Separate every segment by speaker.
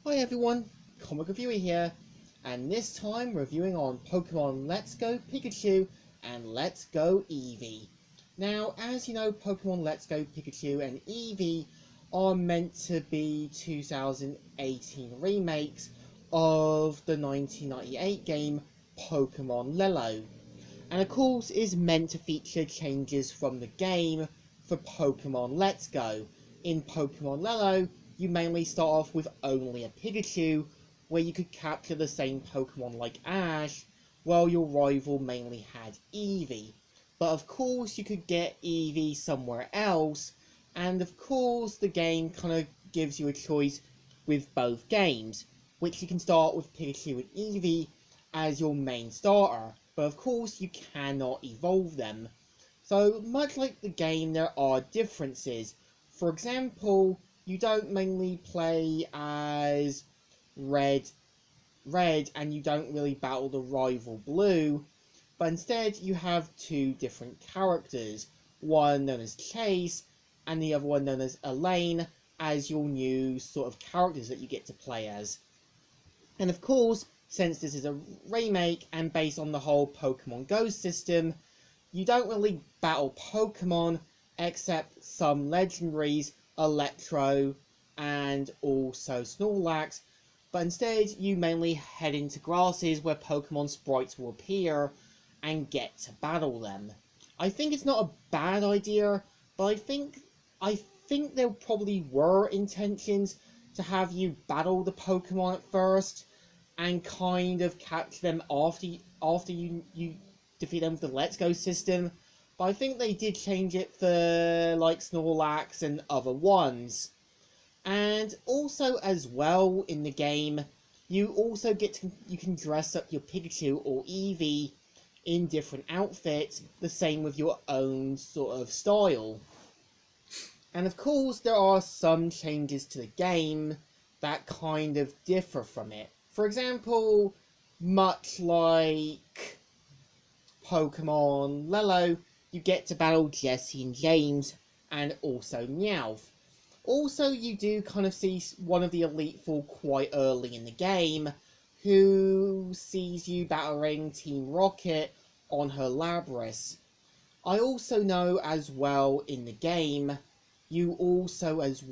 Speaker 1: Hi everyone, Comic Reviewer here, and this time reviewing on Pokemon Let's Go Pikachu and Let's Go Eevee. Now, as you know, Pokemon Let's Go Pikachu and Eevee are meant to be 2018 remakes of the 1998 game Pokémon Lelo, and of course is meant to feature changes from the game for Pokemon Let's Go. In Pokemon Lelo, you mainly start off with only a Pikachu, where you could capture the same Pokemon like Ash, while your rival mainly had Eevee. But of course you could get Eevee somewhere else, and of course the game kind of gives you a choice with both games, which you can start with Pikachu and Eevee as your main starter, but of course you cannot evolve them. So much like the game, there are differences. For example, you don't mainly play as red and you don't really battle the rival blue, but instead you have two different characters, one known as Chase and the other one known as Elaine, as your new sort of characters that you get to play as. And of course, since this is a remake and based on the whole Pokemon Go system, you don't really battle Pokemon except some legendaries, Electro and also Snorlax, but instead you mainly head into grasses where Pokemon sprites will appear and get to battle them. I think it's not a bad idea, but I think there probably were intentions to have you battle the Pokemon at first and kind of capture them after you defeat them with the Let's Go system. But I think they did change it for like Snorlax and other ones. And also as well in the game, you can dress up your Pikachu or Eevee in different outfits, the same with your own sort of style. And of course there are some changes to the game that kind of differ from it. For example, much like Pokemon Lelo, you get to battle Jesse and James, and also Meowth. Also, you do kind of see one of the Elite Four quite early in the game, who sees you battling Team Rocket on her Labras. I also know as well in the game, you can also as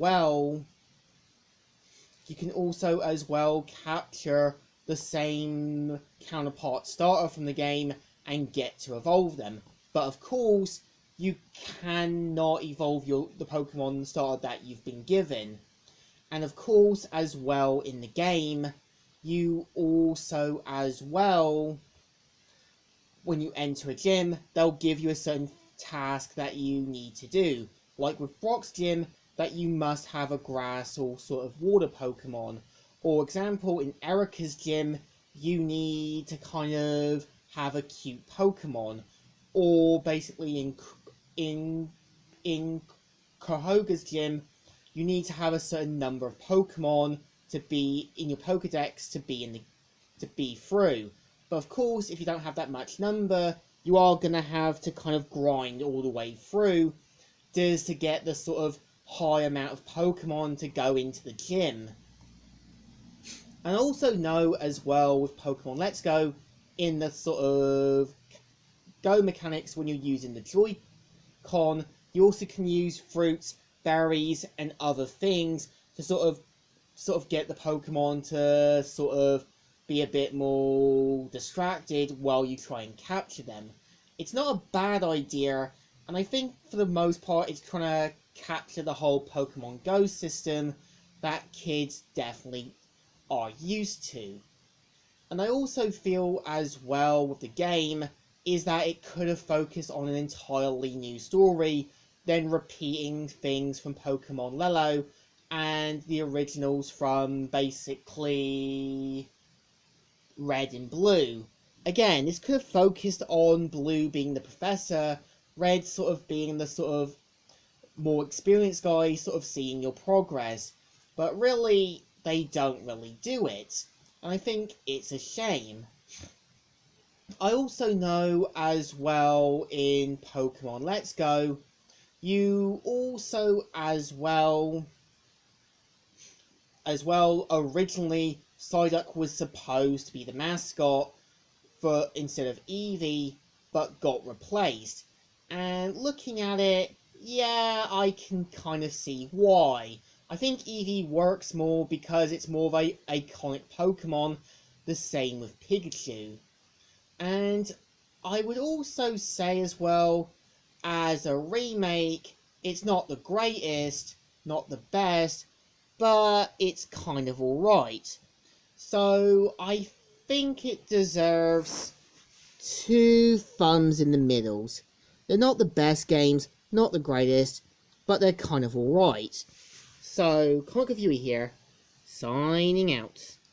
Speaker 1: well capture the same counterpart starter from the game and get to evolve them. But of course, you cannot evolve the Pokemon starter that you've been given. And of course, as well in the game, you also as well, when you enter a gym, they'll give you a certain task that you need to do. Like with Brock's gym, that you must have a grass or sort of water Pokemon. Or example, in Erica's gym, you need to kind of have a cute Pokemon. Or basically in Kohoga's gym, you need to have a certain number of Pokemon to be in your Pokedex to be through. But of course, if you don't have that much number, you are gonna have to kind of grind all the way through just to get the sort of high amount of Pokemon to go into the gym. And I also know as well with Pokemon Let's Go, in the sort of Go mechanics when you're using the Joy-Con, you also can use fruits, berries, and other things to sort of get the Pokemon to sort of be a bit more distracted while you try and capture them. It's not a bad idea, and I think for the most part it's trying to capture the whole Pokemon Go system that kids definitely are used to. And I also feel as well with the game is that it could have focused on an entirely new story than repeating things from Pokemon Lelo and the originals from basically Red and Blue. Again, this could have focused on Blue being the professor, Red sort of being the sort of more experienced guy, sort of seeing your progress. But really, they don't really do it. And I think it's a shame. I also know as well in Pokemon Let's Go, you also as well as well, originally Psyduck was supposed to be the mascot for instead of Eevee, but got replaced. And looking at it, yeah, I can kind of see why. I think Eevee works more because it's more of a iconic Pokemon, the same with Pikachu. And I would also say as well, as a remake, it's not the greatest, not the best, but it's kind of alright. So I think it deserves 2 thumbs in the middles. They're not the best games, not the greatest, but they're kind of alright. So, Comic Reviewer here, signing out.